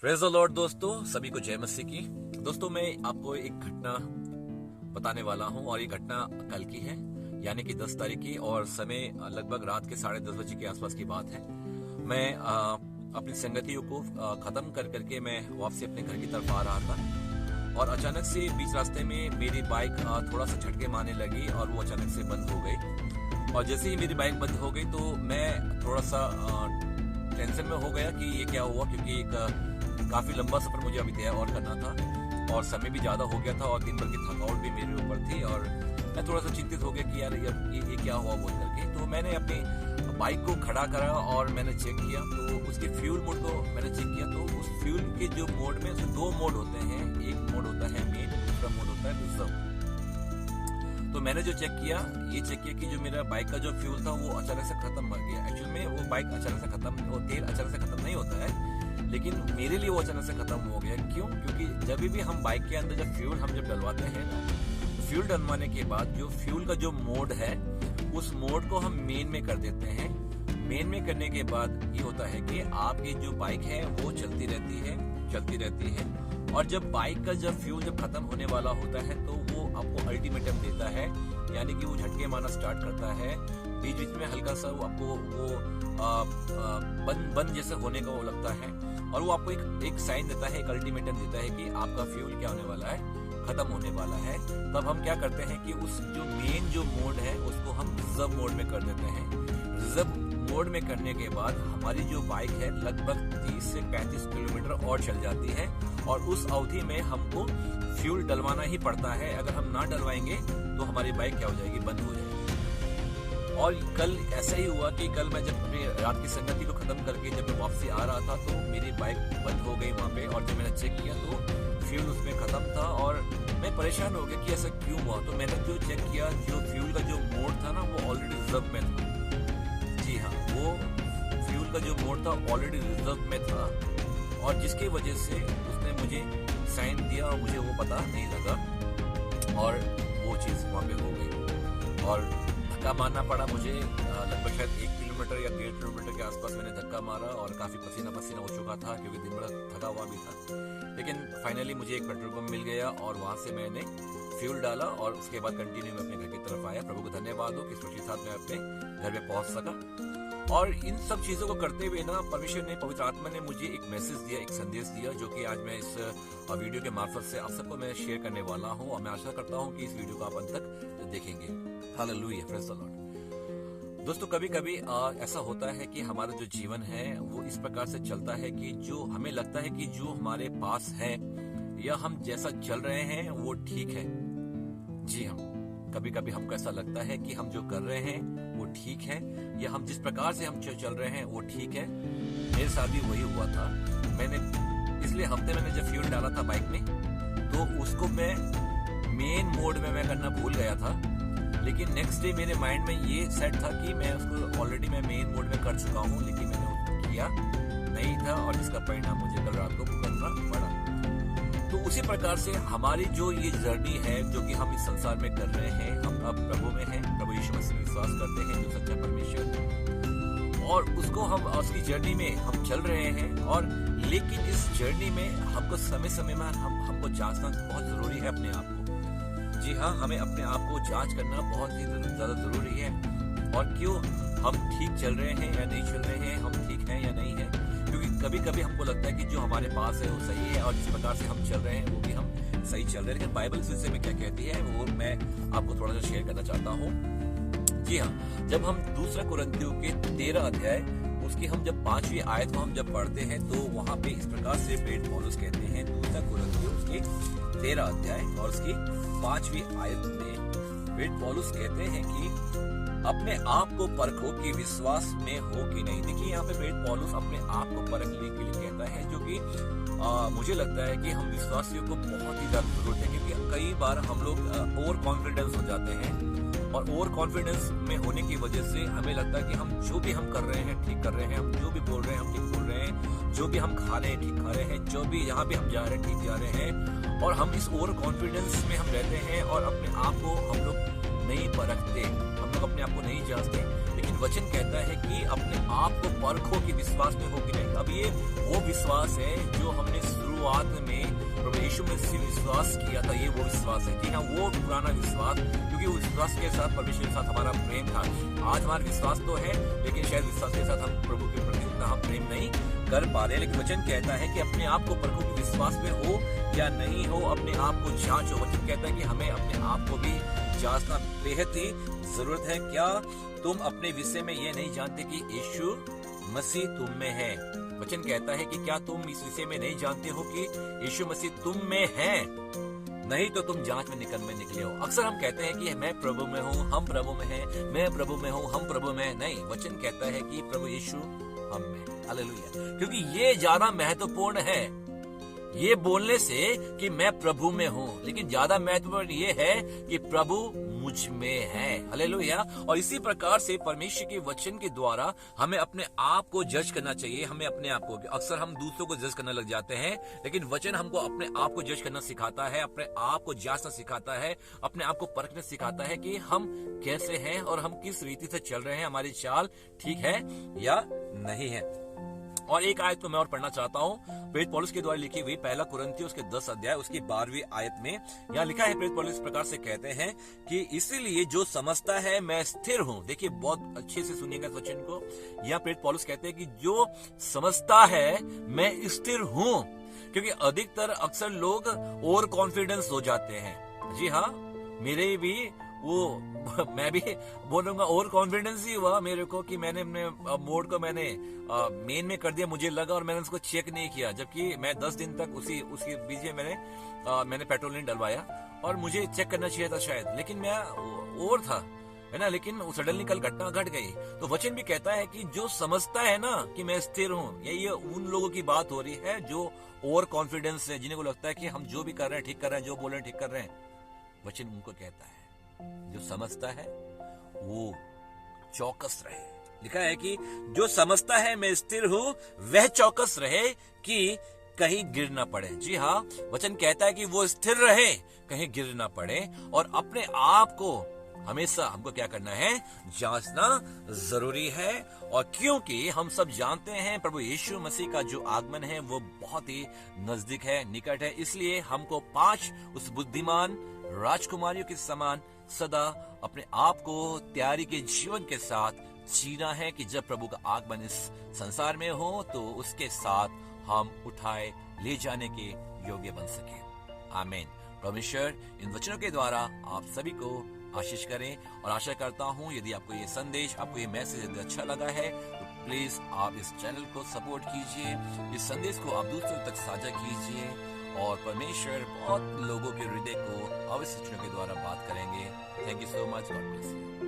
Praise the Lord दोस्तों, सभी को जय मसीह की। दोस्तों, मैं आपको एक घटना बताने वाला हूं और ये घटना कल की है, यानी कि 10 तारीख की, और समय लगभग रात के 10:30 बजे के आसपास की बात है। मैं अपनी संगतियों को खत्म कर करके मैं वापसी अपने घर की तरफ आ रहा था और अचानक से बीच रास्ते में मेरी बाइक थोड़ा सा झटके मारने लगी और वो अचानक से बंद हो गई। और जैसे ही मेरी बाइक बंद हो गई तो मैं थोड़ा सा टेंशन में हो गया कि ये क्या हुआ, क्योंकि एक काफी लंबा सफर मुझे अभी तय और करना था और समय भी ज्यादा हो गया था और दिन भर की थकावट भी मेरे ऊपर थी और मैं थोड़ा सा चिंतित हो गया कि यार ये क्या हुआ बोल करके। तो मैंने अपनी बाइक को खड़ा करा और मैंने चेक किया, तो उसके फ्यूल मोड को मैंने चेक किया। तो उस फ्यूल के जो मोड में उसमें 2 मोड होते हैं, एक मोड होता है मेन, दूसरा मोड होता है रिजर्व। तो मैंने जो चेक किया कि जो मेरा बाइक का जो फ्यूल था वो अचानक से खत्म हो गया। एक्चुअल में वो बाइक अचानक से खत्म, वो तेल अचानक से खत्म नहीं होता है, लेकिन मेरे लिए वो अचानक से खत्म हो गया। क्यों? क्योंकि जब भी हम बाइक के अंदर जब फ्यूल हम डलवाते हैं ना, फ्यूल डलवाने के बाद जो फ्यूल का जो मोड है उस मोड को हम मेन में कर देते हैं। मेन में करने के बाद ये होता है कि आपकी जो बाइक है वो चलती रहती है और जब बाइक का जब फ्यूल जब खत्म होने वाला होता है तो वो आपको अल्टीमेटम देता है, यानी कि वो झटके मारना स्टार्ट करता है। बीच बीच में हल्का सा आपको वो बंद जैसे होने का वो लगता है और वो आपको एक साइन देता है, एक अल्टीमेटम देता है कि आपका फ्यूल क्या होने वाला है, खत्म होने वाला है। तब हम क्या करते हैं कि उस जो मेन जो मोड है उसको हम रिजर्व मोड में कर देते हैं। रिजर्व मोड में करने के बाद हमारी जो बाइक है लगभग 30 से 35 किलोमीटर और चल जाती है और उस अवधि में हमको फ्यूल डलवाना ही पड़ता है। अगर हम ना डलवाएंगे तो हमारी बाइक क्या हो जाएगी, बंद हो जाएगी। और कल ऐसा ही हुआ कि कल मैं जब अपनी रात की संगति को खत्म करके जब मैं वापसी आ रहा था तो मेरी बाइक बंद हो गई वहां पे, और जब मैंने चेक किया तो फ्यूल उसमें खत्म था और मैं परेशान हो गया कि ऐसा क्यों हुआ। तो मैंने जो चेक किया, जो फ्यूल का जो मोड था ना वो ऑलरेडी रिजर्व में था। जी हाँ, वो फ्यूल का जो मोड था ऑलरेडी रिजर्व में था और जिसकी वजह से उसने मुझे साइन दिया और मुझे वो पता नहीं लगा और वो चीज़ वहाँ पे हो गई और धक्का मारना पड़ा मुझे। लगभग शायद 1 किलोमीटर या 1.5 किलोमीटर के आसपास मैंने धक्का मारा और काफ़ी पसीना हो चुका था क्योंकि दिन भर थका हुआ भी था। लेकिन फाइनली मुझे एक पेट्रोल पंप मिल गया और वहाँ से मैंने फ्यूल डाला और उसके बाद कंटिन्यू मैं अपने घर की तरफ आया। प्रभु को धन्यवाद हो कि सुरक्षित साथ मैं अपने घर में पहुँच सका। और इन सब चीज़ों को करते हुए ना परमेश्वर ने, पवित्र आत्मा ने मुझे एक मैसेज दिया, एक संदेश दिया, जो कि आज मैं इस वीडियो के मार्फत से आप सबको मैं शेयर करने वाला हूँ और मैं आशा करता हूँ कि इस वीडियो को आप अंत तक देखेंगे। Hallelujah, praise the Lord. दोस्तों, कभी कभी ऐसा होता है कि हमारा जो जीवन है वो इस प्रकार से चलता है कि जो हमें लगता है कि जो हमारे पास है या हम जैसा चल रहे हैं वो ठीक है। जी हाँ, कभी कभी हमको ऐसा लगता है कि हम जो कर रहे हैं वो ठीक है या हम जिस प्रकार से हम चल रहे हैं वो ठीक है। मेरे साथ भी वही हुआ था। मैंने पिछले हफ्ते मैंने जब फ्यूल डाला था बाइक में तो उसको मैं मेन मोड में मैं करना भूल गया था, लेकिन नेक्स्ट डे मेरे माइंड में ये सेट था कि मैं उसको ऑलरेडी मैं मेन मोड में कर चुका हूँ, लेकिन मैंने उसको किया नहीं था और जिसका परिणाम मुझे कल रात को भुगतना पड़ा। तो उसी प्रकार से हमारी जो ये जर्नी है जो कि हम इस संसार में कर रहे हैं, हम अब प्रभु में हैं, प्रभु यीशु मसीह में विश्वास करते हैं जो सच्चा परमेश्वर, और उसको हम उसकी जर्नी में हम चल रहे हैं। और लेकिन इस जर्नी में हमको समय समय में हमको जांचना बहुत जरूरी है अपने आप को। जी हाँ, हमें अपने आप को जांच करना बहुत ही ज्यादा जरूरी है। और क्यों हम ठीक चल रहे हैं या नहीं चल रहे हैं, हम ठीक हैं या नहीं है, क्योंकि कभी कभी हमको लगता है कि जो हमारे पास है वो सही है और जिस प्रकार से हम चल रहे हैं वो भी हम सही चल रहे हैं। लेकिन बाइबल इस विषय में क्या कहती है वो मैं आपको थोड़ा सा शेयर करना चाहता हूँ। जी हाँ, जब हम 2 कुरिन्थियों के 13 अध्याय उसकी हम जब 5वीं आयत को हम जब पढ़ते हैं तो वहाँ पे इस प्रकार से प्रेरित पौलुस कहते हैं, 2 कुरिन्थियों उसके 13 अध्याय और उसकी 5वीं आयत में प्रेरित पौलुस कहते हैं कि अपने आप को परखो कि विश्वास में हो कि नहीं। देखिए, यहाँ पे प्रेरित पौलुस अपने आप को परखने के लिए कहता है, जो कि मुझे लगता है कि हम विश्वासियों को बहुत ही ज्यादा जरूरत है, क्योंकि कई बार हम लोग ओवर कॉन्फिडेंस हो जाते हैं और ओवर कॉन्फिडेंस में होने की वजह से हमें लगता है कि हम जो भी हम कर रहे हैं ठीक कर रहे हैं, हम जो भी बोल रहे हैं हम ठीक बोल रहे हैं, जो भी हम खा रहे हैं ठीक खा रहे हैं, जो भी यहाँ पे हम जा रहे हैं ठीक जा रहे हैं। और हम इस ओवर कॉन्फिडेंस में हम रहते हैं और अपने आप को हम लोग नहीं परखते, हम लोग अपने आप को नहीं जांचते। लेकिन लेकिन वचन कहता है कि अपने आप को परखो कि विश्वास में हो कि नहीं। अब ये वो विश्वास है जो हमने शुरुआत में प्रभु यीशु मसीह विश्वास किया था, ये वो विश्वास है। जी हाँ, वो पुराना विश्वास, क्योंकि उस विश्वास के साथ परमेश्वर के साथ हमारा प्रेम था। आज हमारा विश्वास तो है, लेकिन शायद विश्वास के साथ हम प्रभु के प्रति उतना हम प्रेम नहीं कर पा रहे। लेकिन वचन कहता है कि अपने आप को परखो कि विश्वास में हो या नहीं हो, अपने आप को जांचो। वचन कहता है कि हमें अपने आप को भी जांचना बेहद ही जरूरत है। क्या तुम अपने विषय में ये नहीं जानते कि यीशु मसीह तुम में है? वचन कहता है कि क्या तुम इस विषय में नहीं जानते हो कि यीशु मसीह तुम में है? नहीं तो तुम जांच में निकले हो। अक्सर हम कहते हैं कि मैं प्रभु में हूँ, हम प्रभु में हैं, मैं प्रभु में हूँ, हम प्रभु में। नहीं, वचन कहता है कि प्रभु यीशु हम में। हालेलुया। क्योंकि ये ज्यादा महत्वपूर्ण है ये बोलने से कि मैं प्रभु में हूँ, लेकिन ज्यादा महत्वपूर्ण ये है कि प्रभु मुझ में है। हालेलुया। और इसी प्रकार से परमेश्वर के वचन के द्वारा हमें अपने आप को जज करना चाहिए। हमें अपने आप को, अक्सर हम दूसरों को जज करने लग जाते हैं, लेकिन वचन हमको अपने आप को जज करना सिखाता है, अपने आप को जांचना सिखाता है, अपने आप को परखना सिखाता है कि हम कैसे हैं और हम किस रीति से चल रहे हैं, हमारी चाल ठीक है या नहीं है। और एक आयत को मैं और पढ़ना चाहता हूँ, प्रेरित पौलुस के द्वारा लिखी हुई पहला कुरिन्थियों उसके 10 अध्याय उसकी 12वीं आयत में यहाँ लिखा है। प्रेरित पौलुस इस प्रकार से कहते हैं कि इसीलिए जो समझता है मैं स्थिर हूँ। देखिए, बहुत अच्छे से सुनिएगा इस वचन को। यहाँ प्रेरित पौलुस कहते हैं कि जो समझता है मैं स्थिर हूँ, क्योंकि अधिकतर अक्सर लोग ओवर कॉन्फिडेंस हो जाते हैं। जी हाँ, मेरे भी मैं भी बोलूंगा ओवर कॉन्फिडेंस ही हुआ मेरे को कि मैंने अपने मोड को मैंने मेन में कर दिया, मुझे लगा, और मैंने उसको चेक नहीं किया, जबकि मैं 10 दिन तक उसके बीच में मैंने पेट्रोल नहीं डलवाया और मुझे चेक करना चाहिए था शायद, लेकिन मैं ओवर था, है ना। लेकिन सडनली कल घटना घट गई। तो वचन भी कहता है कि जो समझता है ना कि मैं स्थिर हूँ, ये उन लोगों की बात हो रही है जो ओवर कॉन्फिडेंस है, जिन्हें को लगता है कि हम जो भी कर रहे हैं ठीक कर रहे हैं, जो बोल रहे हैं ठीक कर रहे हैं। वचन उनको कहता है जो समझता है वो चौकस रहे। लिखा है कि जो समझता है मैं स्थिर हूं वह चौकस रहे कि कहीं गिर ना पड़े। जी हाँ, वचन कहता है कि वो स्थिर रहे, कहीं गिर ना पड़े। और अपने आप को हमेशा हमको क्या करना है, जांचना जरूरी है। और क्योंकि हम सब जानते हैं प्रभु यीशु मसीह का जो आगमन है वो बहुत ही नजदीक है, निकट है, इसलिए हमको 5 उस बुद्धिमान राजकुमारियों के समान सदा अपने आप को तैयारी के जीवन के साथ जीना है कि जब प्रभु का आगमन इस संसार में हो तो उसके साथ हम उठाए ले जाने के योग्य बन सके। आमीन। परमेश्वर इन वचनों के द्वारा आप सभी को आशीष करें। और आशा करता हूँ यदि आपको ये संदेश, आपको ये मैसेज यदि अच्छा लगा है तो प्लीज आप इस चैनल को सपोर्ट कीजिए, इस संदेश को आप दूसरों तक साझा कीजिए, और परमेश्वर बहुत लोगों के हृदय को अवश्य के द्वारा बात करेंगे। Thank you so much. God bless you.